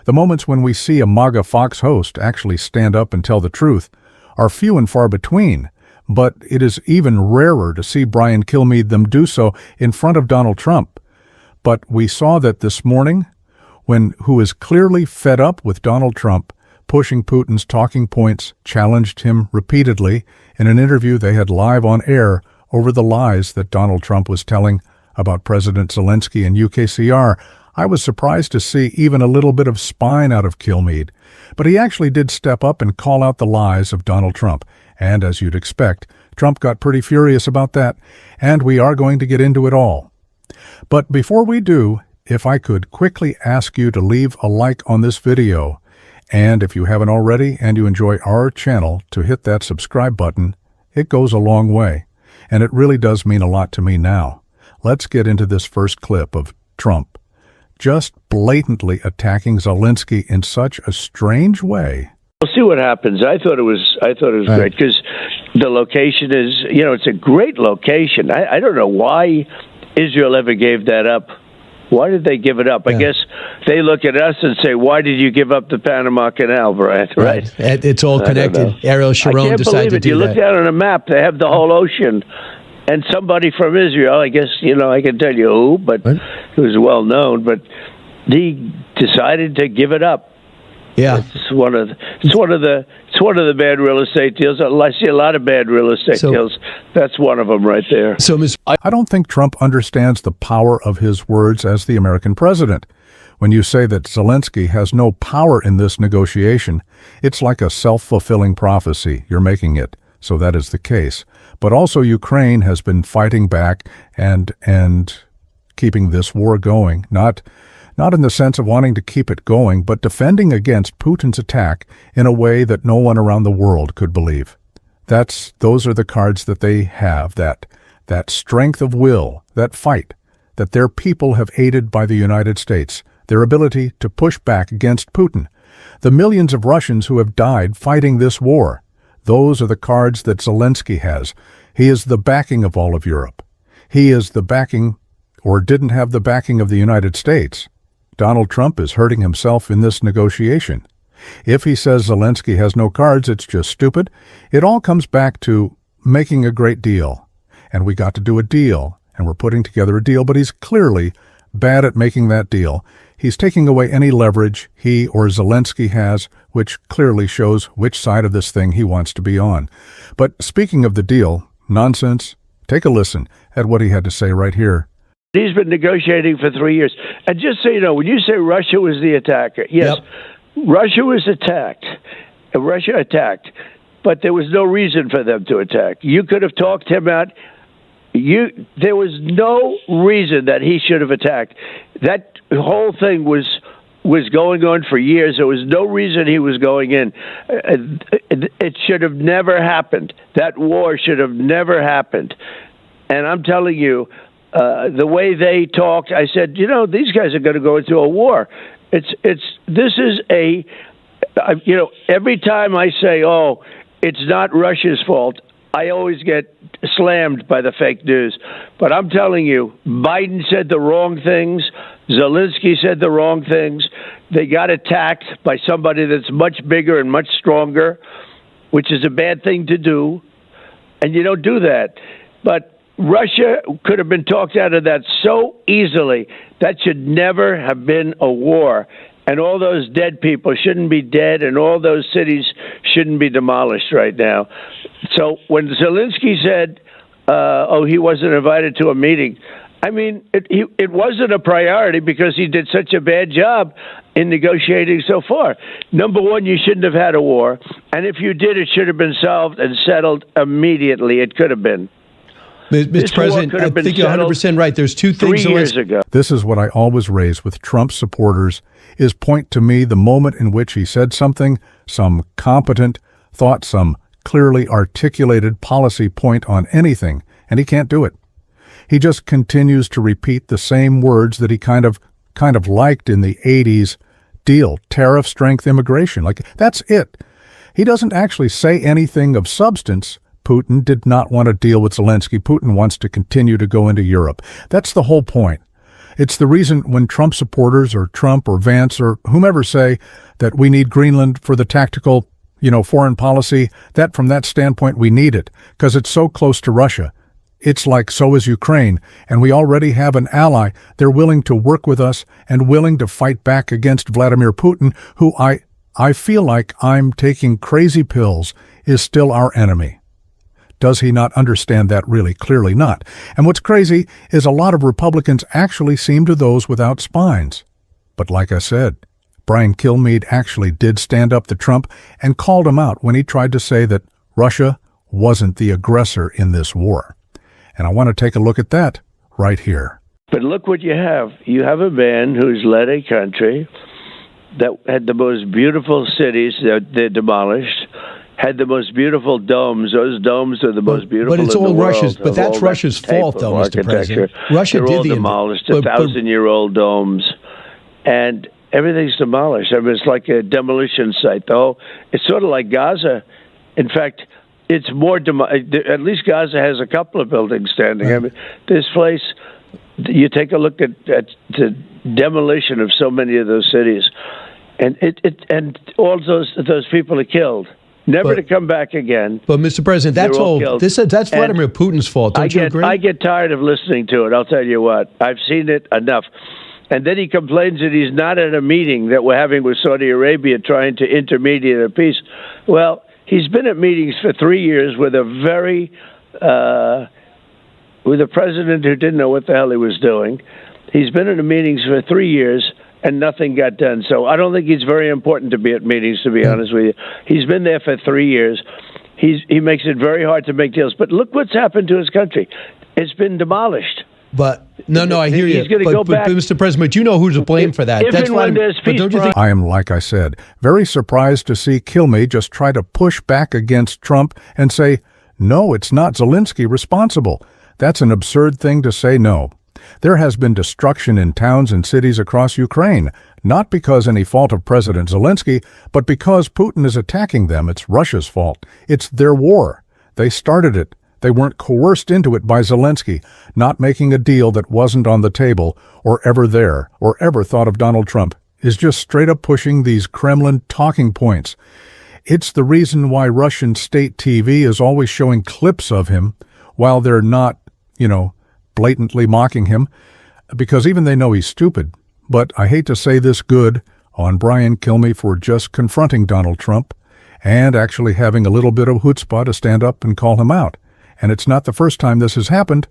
The moments when we see a MAGA Fox host actually stand up and tell the truth are few and far between, but it is even rarer to see Brian Kilmeade them do so in front of Donald Trump. But we saw that this morning, who is clearly fed up with Donald Trump pushing Putin's talking points, challenged him repeatedly in an interview they had live on air over the lies that Donald Trump was telling about President Zelensky and UKCR. I was surprised to see even a little bit of spine out of Kilmeade, but he actually did step up and call out the lies of Donald Trump. And as you'd expect, Trump got pretty furious about that, and we are going to get into it all. But before we do, if I could quickly ask you to leave a like on this video, and if you haven't already and you enjoy our channel, to hit that subscribe button. It goes a long way, and it really does mean a lot to me now. Let's get into this first clip of Trump just blatantly attacking Zelensky in such a strange way. We'll see what happens. I thought it was great because the location is, it's a great location. I don't know why Israel ever gave that up. Why did they give it up? I guess they look at us and say, why did you give up the Panama Canal, Brian? Right? It's all connected. Ariel Sharon decided to do that. You look down on a map, they have the whole ocean. And somebody from Israel, I guess, I can tell you who, but it was well known, but he decided to give it up. Yeah, it's one of the bad real estate deals. I see a lot of bad real estate deals. That's one of them right there. So, I don't think Trump understands the power of his words as the American president. When you say that Zelensky has no power in this negotiation, it's like a self-fulfilling prophecy. You're making it so that is the case. But also Ukraine has been fighting back and keeping this war going, not in the sense of wanting to keep it going, but defending against Putin's attack in a way that no one around the world could believe. Those are the cards that they have, that strength of will, that fight, that their people have aided by the United States, their ability to push back against Putin, the millions of Russians who have died fighting this war. Those are the cards that Zelensky has. He is the backing of all of Europe. He is the backing, or didn't have the backing, of the United States. Donald Trump is hurting himself in this negotiation. If he says Zelensky has no cards, it's just stupid. It all comes back to making a great deal. And we got to do a deal, and we're putting together a deal, but he's clearly bad at making that deal. He's taking away any leverage he or Zelensky has, which clearly shows which side of this thing he wants to be on. But speaking of the deal, nonsense, take a listen at what he had to say right here. He's been negotiating for 3 years. And just so you know, when you say Russia was the attacker, yes, Russia was attacked. Russia attacked. But there was no reason for them to attack. You could have talked him out. There was no reason that he should have attacked. That whole thing was going on for years. There was no reason he was going in. It should have never happened. That war should have never happened. And I'm telling you, the way they talked, I said, these guys are going to go into a war. Every time I say, it's not Russia's fault, I always get slammed by the fake news. But I'm telling you, Biden said the wrong things. Zelensky said the wrong things. They got attacked by somebody that's much bigger and much stronger, which is a bad thing to do. And you don't do that. But Russia could have been talked out of that so easily. That should never have been a war. And all those dead people shouldn't be dead, and all those cities shouldn't be demolished right now. So when Zelensky said, he wasn't invited to a meeting, I mean, it wasn't a priority because he did such a bad job in negotiating so far. Number one, you shouldn't have had a war. And if you did, it should have been solved and settled immediately. It could have been. Mr. President, I think you're 100% right. There's two things. 3 years ago. This is what I always raise with Trump supporters, is point to me the moment in which he said something, some competent thought, some clearly articulated policy point on anything, and he can't do it. He just continues to repeat the same words that he kind of liked in the 80s deal, tariff strength immigration. Like, that's it. He doesn't actually say anything of substance. Putin did not want to deal with Zelensky. Putin wants to continue to go into Europe. That's the whole point. It's the reason when Trump supporters or Trump or Vance or whomever say that we need Greenland for the tactical, foreign policy, that from that standpoint we need it because it's so close to Russia. It's like so is Ukraine, and we already have an ally. They're willing to work with us and willing to fight back against Vladimir Putin, who I feel like I'm taking crazy pills, is still our enemy. Does he not understand that really? Clearly not. And what's crazy is a lot of Republicans actually seem to those without spines. But like I said, Brian Kilmeade actually did stand up to Trump and called him out when he tried to say that Russia wasn't the aggressor in this war. And I want to take a look at that right here. But look what you have. You have a man who's led a country that had the most beautiful cities that they demolished, had the most beautiful domes. Those domes are the most beautiful in the world. But it's all Russia's. But that's Russia's fault, though, Mr. President. Russia They're did all demolished, 1,000-year-old domes, and everything's demolished. I mean, it's like a demolition site. It's sort of like Gaza. In fact, it's more. At least Gaza has a couple of buildings standing. I mean, this place. You take a look at the demolition of so many of those cities, and and all those people are killed. Never to come back again. But, Mr. President, that's all. That's Vladimir Putin's fault. Don't you agree? I get tired of listening to it. I'll tell you what. I've seen it enough. And then he complains that he's not at a meeting that we're having with Saudi Arabia trying to intermediate a peace. Well, he's been at meetings for 3 years with a president who didn't know what the hell he was doing. He's been in the meetings for 3 years, and nothing got done. So I don't think he's very important to be at meetings, to be honest with you. He's been there for 3 years. He makes it very hard to make deals. But look what's happened to his country. It's been demolished. But no, I hear you. He's going to go back. But, Mr. President, you know who's to blame for that. That's when there's peace. Don't you think? I am, like I said, very surprised to see Kilmeade just try to push back against Trump and say, no, it's not Zelensky responsible. That's an absurd thing to say. No. There has been destruction in towns and cities across Ukraine, not because any fault of President Zelensky, but because Putin is attacking them. It's Russia's fault. It's their war. They started it. They weren't coerced into it by Zelensky, not making a deal that wasn't on the table or ever there or ever thought of Donald Trump, is just straight up pushing these Kremlin talking points. It's the reason why Russian state TV is always showing clips of him while they're not, blatantly mocking him, because even they know he's stupid. But I hate to say this good on Brian Kilmeade for just confronting Donald Trump and actually having a little bit of chutzpah to stand up and call him out. And it's not the first time this has happened.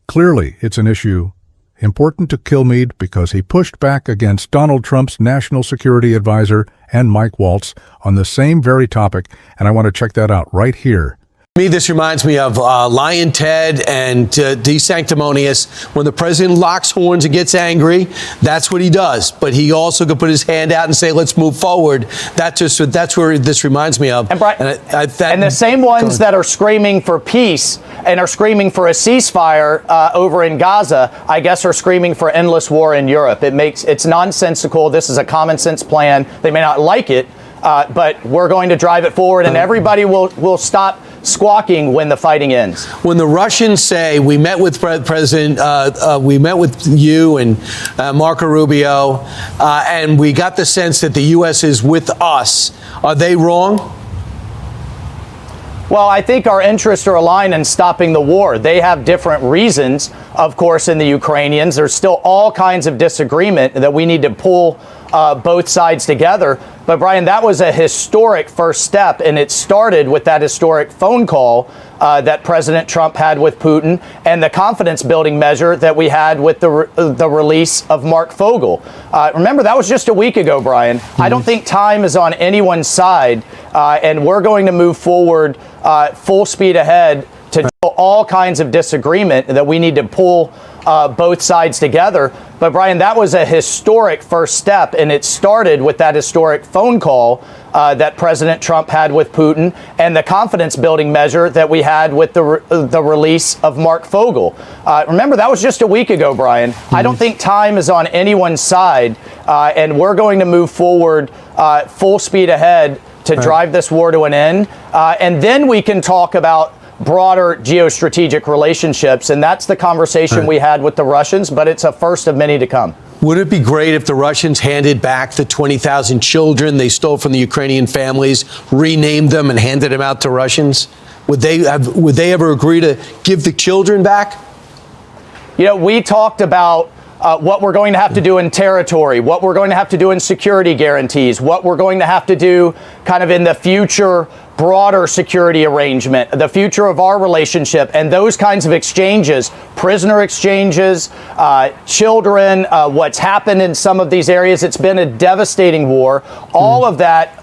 Clearly, it's an issue important to Kilmeade because he pushed back against Donald Trump's national security advisor and Mike Waltz on the same very topic, and I want to check that out right here. Me, this reminds me of Lion Ted and De Sanctimonious. When the president locks horns and gets angry, that's what he does. But he also could put his hand out and say, let's move forward. That's where this reminds me of. And the same ones that are screaming for peace and are screaming for a ceasefire over in Gaza, I guess are screaming for endless war in Europe. It's nonsensical. This is a common sense plan. They may not like it, but we're going to drive it forward, and everybody will stop squawking when the fighting ends. When the Russians say we met with we met with you and Marco Rubio, and we got the sense that the U.S. is with us, are they wrong? Well, I think our interests are aligned in stopping the war. They have different reasons, of course, in the Ukrainians. There's still all kinds of disagreement that we need to pull both sides together. But, Brian, that was a historic first step, and it started with that historic phone call that President Trump had with Putin and the confidence-building measure that we had with the release of Mark Fogel. Remember, that was just a week ago, Brian. Mm-hmm. I don't think time is on anyone's side, and we're going to move forward full speed ahead to all kinds of disagreement that we need to pull both sides together. But, Brian, that was a historic first step, and it started with that historic phone call that President Trump had with Putin and the confidence-building measure that we had with the release of Mark Fogel. Remember, that was just a week ago, Brian. Mm-hmm. I don't think time is on anyone's side, and we're going to move forward full speed ahead to drive this war to an end. And then we can talk about broader geostrategic relationships. And that's the conversation we had with the Russians, but it's a first of many to come. Would it be great if the Russians handed back the 20,000 children they stole from the Ukrainian families, renamed them, and handed them out to Russians? Would they ever agree to give the children back? You know, we talked about what we're going to have to do in territory, what we're going to have to do in security guarantees, what we're going to have to do kind of in the future broader security arrangement, the future of our relationship, and those kinds of exchanges, prisoner exchanges, children, what's happened in some of these areas. It's been a devastating war. All of that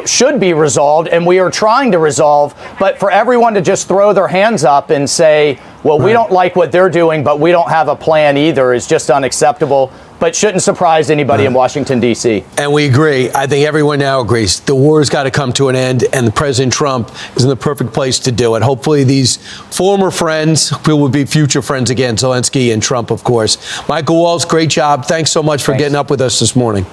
should be resolved, and we are trying to resolve. But for everyone to just throw their hands up and say, well, we don't like what they're doing, but we don't have a plan either, is just unacceptable, but shouldn't surprise anybody in Washington, D.C. And we agree. I think everyone now agrees. The war has got to come to an end, and President Trump is in the perfect place to do it. Hopefully these former friends will be future friends again, Zelensky and Trump, of course. Michael Waltz, great job. Thanks so much for getting up with us this morning.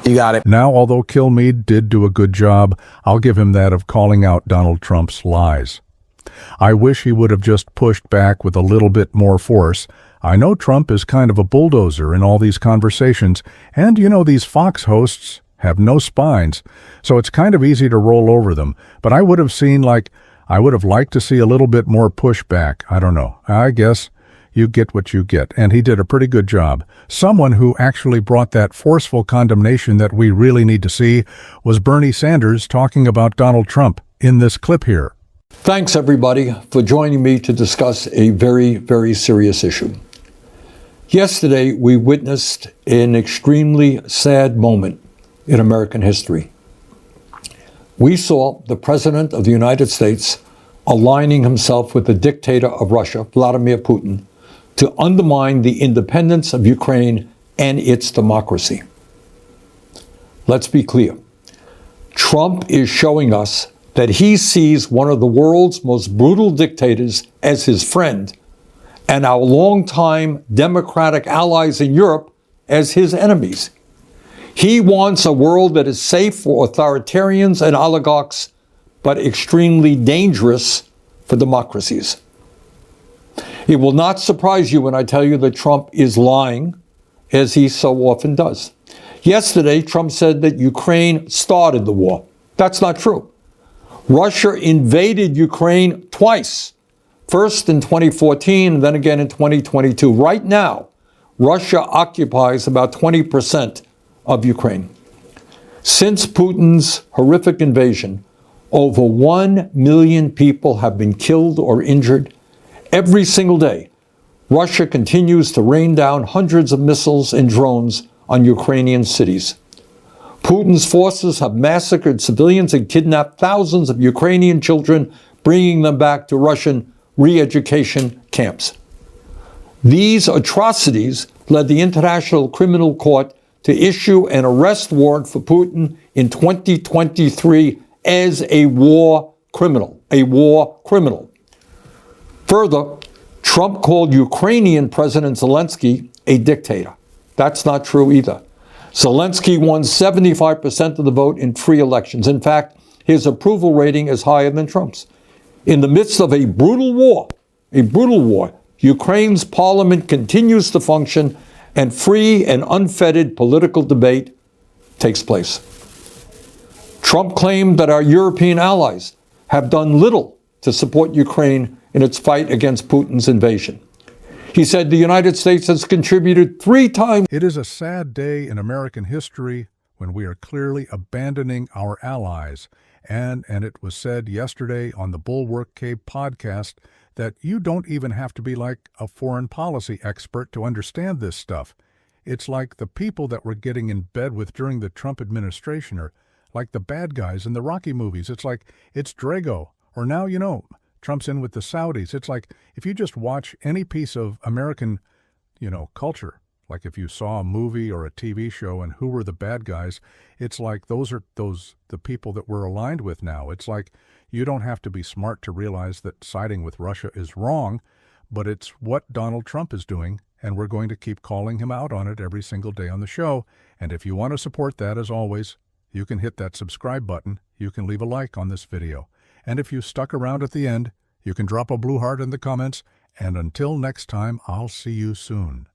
You got it. Now, although Kilmeade did do a good job, I'll give him that of calling out Donald Trump's lies. I wish he would have just pushed back with a little bit more force. I know Trump is kind of a bulldozer in all these conversations, and these Fox hosts have no spines, so it's kind of easy to roll over them. But I would have liked to see a little bit more pushback. I don't know. I guess you get what you get, and he did a pretty good job. Someone who actually brought that forceful condemnation that we really need to see was Bernie Sanders talking about Donald Trump in this clip here. Thanks, everybody, for joining me to discuss a very, very serious issue. Yesterday, we witnessed an extremely sad moment in American history. We saw the President of the United States aligning himself with the dictator of Russia, Vladimir Putin, to undermine the independence of Ukraine and its democracy. Let's be clear. Trump is showing us that he sees one of the world's most brutal dictators as his friend and our longtime democratic allies in Europe as his enemies. He wants a world that is safe for authoritarians and oligarchs, but extremely dangerous for democracies. It will not surprise you when I tell you that Trump is lying, as he so often does. Yesterday, Trump said that Ukraine started the war. That's not true. Russia invaded Ukraine twice, first in 2014 and then again in 2022. Right now, Russia occupies about 20% of Ukraine. Since Putin's horrific invasion, over 1 million people have been killed or injured. Every single day, Russia continues to rain down hundreds of missiles and drones on Ukrainian cities. Putin's forces have massacred civilians and kidnapped thousands of Ukrainian children, bringing them back to Russian re-education camps. These atrocities led the International Criminal Court to issue an arrest warrant for Putin in 2023 as a war criminal. Further, Trump called Ukrainian President Zelensky a dictator. That's not true either. Zelensky won 75% of the vote in free elections. In fact, his approval rating is higher than Trump's. In the midst of a brutal war, Ukraine's parliament continues to function and free and unfettered political debate takes place. Trump claimed that our European allies have done little to support Ukraine in its fight against Putin's invasion. He said the United States has contributed 3 times. It is a sad day in American history when we are clearly abandoning our allies. And it was said yesterday on the Bulwark Cape podcast that you don't even have to be like a foreign policy expert to understand this stuff. It's like the people that we're getting in bed with during the Trump administration are like the bad guys in the Rocky movies. It's like it's Drago, or now, Trump's in with the Saudis. It's like if you just watch any piece of American, culture, like if you saw a movie or a TV show and who were the bad guys, it's like those are the people that we're aligned with now. It's like you don't have to be smart to realize that siding with Russia is wrong, but it's what Donald Trump is doing, and we're going to keep calling him out on it every single day on the show. And if you want to support that, as always, you can hit that subscribe button. You can leave a like on this video. And if you stuck around at the end, you can drop a blue heart in the comments, and until next time, I'll see you soon.